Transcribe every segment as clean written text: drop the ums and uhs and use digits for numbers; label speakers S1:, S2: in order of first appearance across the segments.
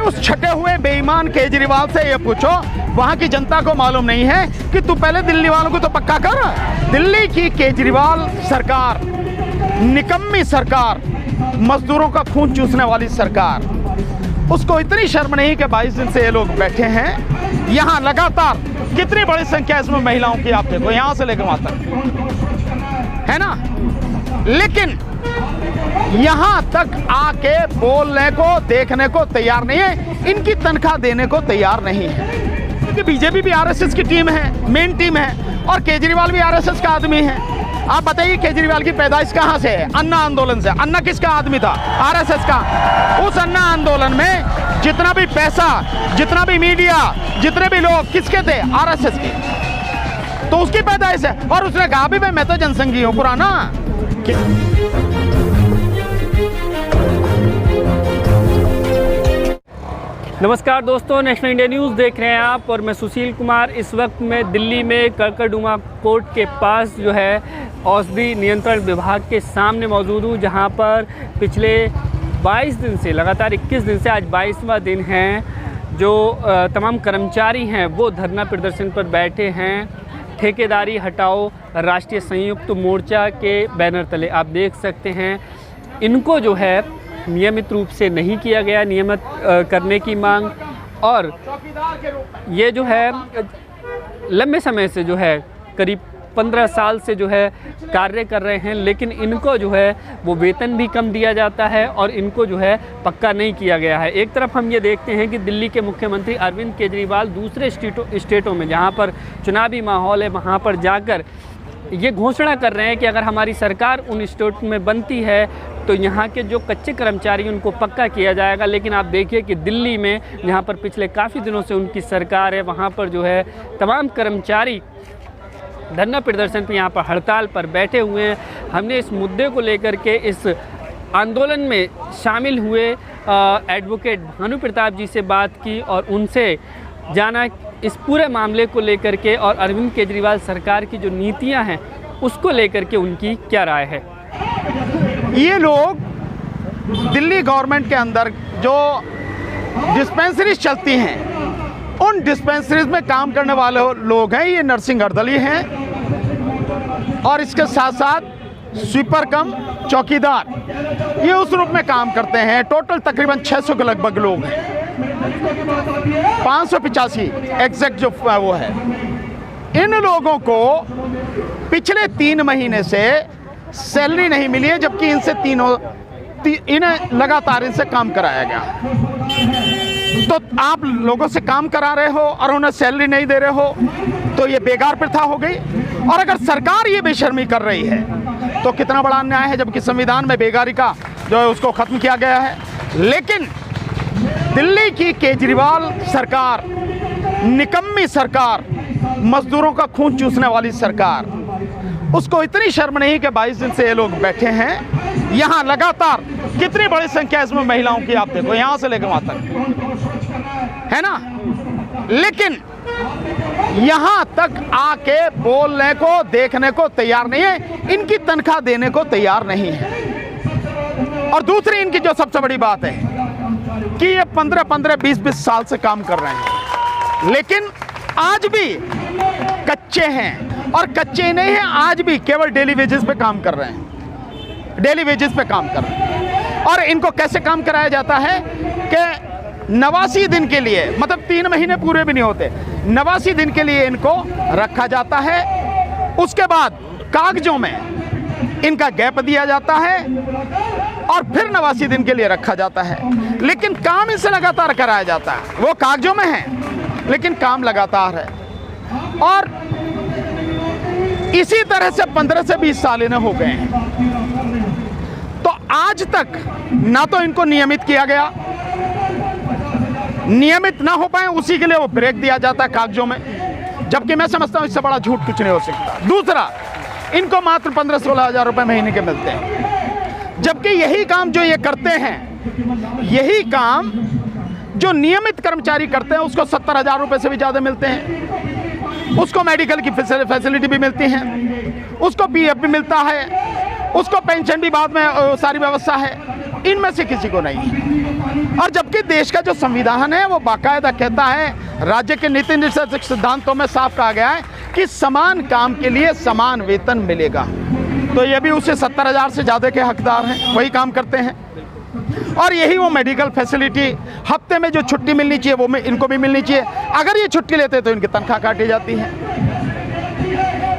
S1: उस छटे हुए बेईमान केजरीवाल से ये पूछो, वहां की जनता को मालूम नहीं है कि तू पहले दिल्ली वालों को तो पक्का कर। दिल्ली की केजरीवाल सरकार, निकम्मी सरकार, मजदूरों का खून चूसने वाली सरकार, उसको इतनी शर्म नहीं कि 22 दिन से ये लोग बैठे हैं यहाँ लगातार। कितनी बड़ी संख्या इसमें महिलाओं की आप देखो, यहाँ से लेकर वहां तक, है ना। लेकिन यहाँ तक आके बोलने को, देखने को तैयार नहीं है, इनकी तनख्वाह देने को तैयार नहीं है। क्योंकि बीजेपी भी आरएसएस की टीम है, मेन टीम है, और केजरीवाल भी आरएसएस का आदमी है। आप बताइए केजरीवाल की पैदाइश कहाँ से है? अन्ना आंदोलन से। अन्ना किसका आदमी था? आरएसएस का। उस अन्ना आंदोलन में जितना भी पैसा, जितना भी मीडिया, जितने भी लोग किसके थे? आरएसएस के। तो उसकी पैदाइश है, और उसने कहा भी मैं तो जनसंघी हूं पुराना।
S2: नमस्कार दोस्तों, नेशनल इंडिया न्यूज़ देख रहे हैं आप, और मैं सुशील कुमार। इस वक्त मैं दिल्ली में कड़कड़डुमा कोर्ट के पास जो है औषधि नियंत्रण विभाग के सामने मौजूद हूँ, जहाँ पर पिछले 22 दिन से, लगातार 21 दिन से, आज 22वां दिन है, जो तमाम कर्मचारी हैं वो धरना प्रदर्शन पर बैठे हैं। ठेकेदारी हटाओ राष्ट्रीय संयुक्त मोर्चा के बैनर तले आप देख सकते हैं। इनको जो है नियमित रूप से नहीं किया गया, नियमित करने की मांग, और ये जो है लंबे समय से जो है करीब 15 साल से जो है कार्य कर रहे हैं, लेकिन इनको जो है वो वेतन भी कम दिया जाता है और इनको जो है पक्का नहीं किया गया है। एक तरफ हम ये देखते हैं कि दिल्ली के मुख्यमंत्री अरविंद केजरीवाल दूसरे स्टेटों में जहाँ पर चुनावी माहौल है वहाँ पर जाकर ये घोषणा कर रहे हैं कि अगर हमारी सरकार उन स्टेट में बनती है तो यहाँ के जो कच्चे कर्मचारी उनको पक्का किया जाएगा। लेकिन आप देखिए कि दिल्ली में, जहाँ पर पिछले काफ़ी दिनों से उनकी सरकार है, वहाँ पर जो है तमाम कर्मचारी धरना प्रदर्शन पर, यहाँ पर हड़ताल पर बैठे हुए हैं। हमने इस मुद्दे को लेकर के इस आंदोलन में शामिल हुए एडवोकेट भानु प्रताप जी से बात की और उनसे जाना इस पूरे मामले को लेकर के, और अरविंद केजरीवाल सरकार की जो नीतियां हैं उसको लेकर के उनकी क्या राय है।
S1: ये लोग दिल्ली गवर्नमेंट के अंदर जो डिस्पेंसरीज चलती हैं, उन डिस्पेंसरीज में काम करने वाले लोग हैं, ये नर्सिंग अर्दली हैं, और इसके साथ साथ स्वीपर कम चौकीदार, ये उस रूप में काम करते हैं। टोटल तकरीबन 600 के लगभग लोग हैं, 585 एग्जैक्ट जो वो है। इन लोगों को पिछले 3 महीने से सैलरी नहीं मिली है, जबकि इनसे इन्हें लगातार इनसे काम कराया गया। तो आप लोगों से काम करा रहे हो और उन्हें सैलरी नहीं दे रहे हो, तो ये बेकार प्रथा हो गई। और अगर सरकार ये बेशर्मी कर रही है तो कितना बड़ा अन्याय है, जबकि संविधान में बेगारी का जो है उसको खत्म किया गया है। लेकिन दिल्ली की केजरीवाल सरकार, निकम्मी सरकार, मजदूरों का खून चूसने वाली सरकार, उसको इतनी शर्म नहीं कि 22 दिन से ये लोग बैठे हैं यहाँ लगातार। कितनी बड़ी संख्या इसमें महिलाओं की आप देखो, यहाँ से लेकर वहां तक, है ना। लेकिन यहाँ तक आके बोलने को, देखने को तैयार नहीं है, इनकी तनख्वाह देने को तैयार नहीं है। और दूसरी इनकी जो सबसे बड़ी बात है कि ये 15-15, 20-20 साल से काम कर रहे हैं, लेकिन आज भी कच्चे हैं। और कच्चे नहीं हैं, आज भी केवल डेली वेजेस पे काम कर रहे हैं, डेली वेजेस पे काम कर रहे हैं। और इनको कैसे काम कराया जाता है कि 89 दिन के लिए, मतलब 3 महीने पूरे भी नहीं होते, 89 दिन के लिए इनको रखा जाता है। उसके बाद कागजों में इनका गैप दिया जाता है और फिर 89 दिन के लिए रखा जाता है। लेकिन काम इनसे लगातार कराया जाता है। वो कागजों में है लेकिन काम लगातार है। और इसी तरह से 15 से 20 साल इन्हें हो गए हैं। तो आज तक ना तो इनको नियमित किया गया, नियमित ना हो पाए उसी के लिए वो ब्रेक दिया जाता है कागजों में, जबकि मैं समझता हूं इससे बड़ा झूठ कुछ नहीं हो सकता। दूसरा, इनको मात्र 15-16 हज़ार रुपए महीने के मिलते हैं, जबकि यही काम जो ये करते हैं, यही काम जो नियमित कर्मचारी करते हैं उसको 70 हज़ार रुपए से भी ज़्यादा मिलते हैं। उसको मेडिकल की फैसिलिटी भी मिलती है, उसको पीएफ भी मिलता है, उसको पेंशन भी बाद में सारी व्यवस्था है। इनमें से किसी को नहीं है। और जबकि देश का जो संविधान है वो बाकायदा कहता है, राज्य के नीति निर्देशक सिद्धांतों में साफ कहा गया है कि समान काम के लिए समान वेतन मिलेगा। तो ये भी उसे 70,000 से ज़्यादा के हकदार हैं, वही काम करते हैं। और यही वो मेडिकल फैसिलिटी, हफ्ते में जो छुट्टी मिलनी चाहिए वो इनको भी मिलनी चाहिए। अगर ये छुट्टी लेते तो इनकी तनख्वाह काटी जाती है।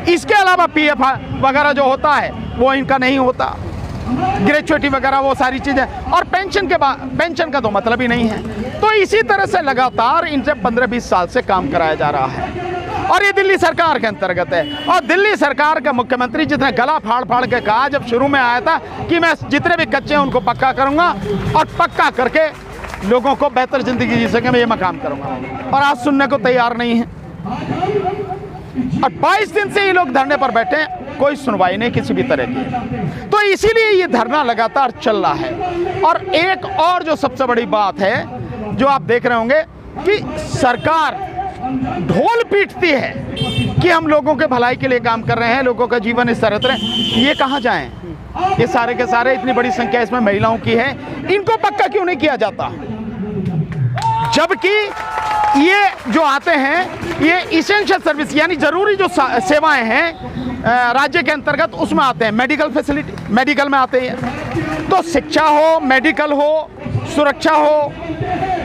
S1: इसके अलावा पीएफ वगैरह जो होता है वो इनका नहीं होता, ग्रेचुइटी वगैरह वो सारी चीज़ें, और पेंशन का तो मतलब ही नहीं है। तो इसी तरह से लगातार इनसे 15-20 साल से काम कराया जा रहा है और ये दिल्ली सरकार के अंतर्गत है। और दिल्ली सरकार का मुख्यमंत्री जितने गला फाड़ फाड़ के कहा जब शुरू में आया था कि मैं जितने भी कच्चे हैं उनको पक्का करूंगा और पक्का करके लोगों को बेहतर जिंदगी जी सके, मैं ये मैं काम करूंगा, और आज सुनने को तैयार नहीं है। और 22 दिन से ये लोग धरने पर बैठे हैं, कोई सुनवाई नहीं किसी भी तरह की। तो इसीलिए ये धरना लगातार चल रहा है। और एक और जो सबसे बड़ी बात है जो आप देख रहे होंगे कि सरकार ढोल पीटती है कि हम लोगों के भलाई के लिए काम कर रहे हैं, लोगों का जीवन इस तरह रहे, ये कहाँ जाएं? ये सारे के सारे, इतनी बड़ी संख्या इसमें महिलाओं की है, इनको पक्का क्यों नहीं किया जाता? जबकि ये जो आते हैं ये इसेंशियल सर्विस यानी जरूरी जो सेवाएं हैं राज्य के अंतर्गत उसमें आते हैं। मेडिकल फैसिलिटी, मेडिकल में आते हैं, तो शिक्षा हो, मेडिकल हो, सुरक्षा हो,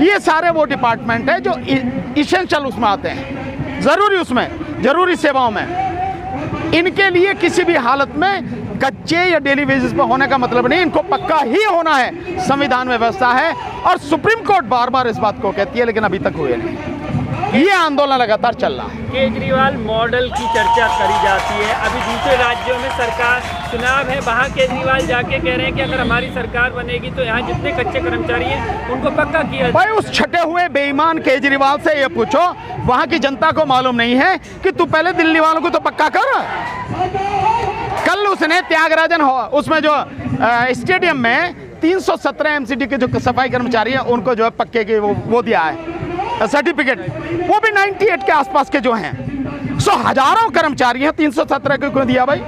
S1: ये सारे वो डिपार्टमेंट है जो इसेंशियल उसमें आते हैं, ज़रूरी उसमें, ज़रूरी सेवाओं में। इनके लिए किसी भी हालत में कच्चे या डेली बेसिस पर होने का मतलब नहीं, इनको पक्का ही होना है। संविधान में व्यवस्था है और सुप्रीम कोर्ट बार बार इस बात को कहती है, लेकिन अभी तक हुए नहीं। ये आंदोलन लगातार चल रहा है।
S2: केजरीवाल मॉडल की चर्चा करी जाती है। अभी दूसरे राज्यों में सरकार चुनाव है, वहाँ केजरीवाल जाके कह रहे हैं कि अगर हमारी सरकार बनेगी तो यहाँ जितने कच्चे कर्मचारी हैं उनको पक्का किया जाए।
S1: भाई उस छठे हुए बेईमान केजरीवाल से ये पूछो, वहाँ की जनता को मालूम नहीं है कि तू पहले दिल्ली वालों को तो पक्का कर। कल उसने त्यागराजन उसमें जो स्टेडियम में 317 एमसीडी के जो सफाई कर्मचारी हैं उनको जो है पक्के के वो दिया है सर्टिफिकेट, वो भी 98 के आसपास के जो हैं। हजारों कर्मचारी हैं, 317 को क्यों दिया भाई?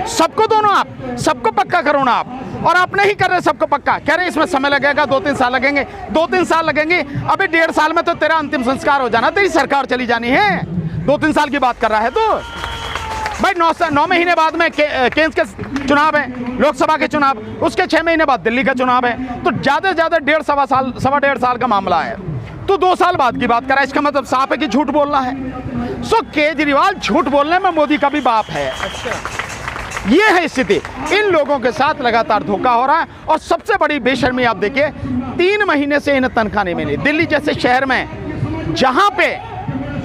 S1: सबको दो ना, आप सबको पक्का करो ना आप। और आप नहीं कर रहे सबको पक्का, कह रहे इसमें समय लगेगा, 2-3 साल लगेंगे। 2-3 साल लगेंगे? अभी 1.5 साल में तो तेरा अंतिम संस्कार हो जाना, तेरी सरकार चली जानी है। 2-3 साल की बात कर रहा है तो भाई 9 महीने बाद में केंद्र के चुनाव है, लोकसभा के चुनाव, उसके 6 महीने बाद दिल्ली का चुनाव है। तो ज़्यादा से ज़्यादा 1.5 साल का मामला है। तो 2 साल बाद की बात करा, इसका मतलब साफ है कि झूठ बोलना है। केजरीवाल झूठ बोलने में मोदी का भी बाप है। ये है स्थिति। इन लोगों के साथ लगातार धोखा हो रहा है। और सबसे बड़ी बेशर्मी आप देखिए, 3 महीने से इन्हें तनख्वाह नहीं मिली। दिल्ली जैसे शहर में जहां पे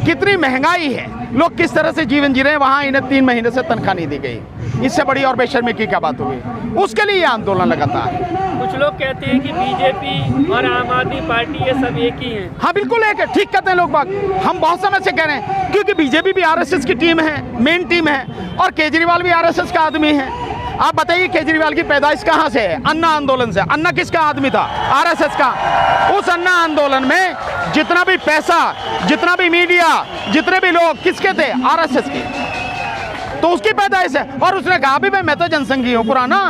S1: कितनी महंगाई है, लोग किस तरह से जीवन जी रहे हैं, वहां इन्हें 3 महीने से तनख्वाह नहीं दी गई। इससे बड़ी और बेशर्मी की क्या बात होगी? उसके लिए ये आंदोलन लगातार।
S2: कुछ लोग कहते हैं कि बीजेपी और आम आदमी पार्टी ये सब एक ही हैं।
S1: हाँ बिल्कुल एक है, ठीक कहते हैं लोग बात। हम बहुत समय से कह रहे हैं, क्योंकि बीजेपी भी आरएसएस की टीम है, मेन टीम है, और केजरीवाल भी आरएसएस का आदमी है। आप बताइए केजरीवाल की पैदाइश कहाँ से है? अन्ना आंदोलन से। अन्ना किसका आदमी था? आरएसएस का। उस अन्ना आंदोलन में जितना भी पैसा, जितना भी मीडिया, जितने भी लोग किसके थे? आरएसएस के। तो उसकी पैदाइश है। और उसने कहा भी भाई मैं तो जनसंघी हूँ पुराना।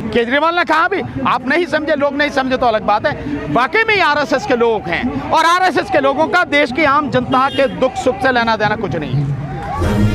S1: केजरीवाल ने कहा भी, आप नहीं समझे, लोग नहीं समझे तो अलग बात है। वाकई में आरएसएस के लोग हैं, और आरएसएस के लोगों का देश की आम जनता के दुख सुख से लेना देना कुछ नहीं है।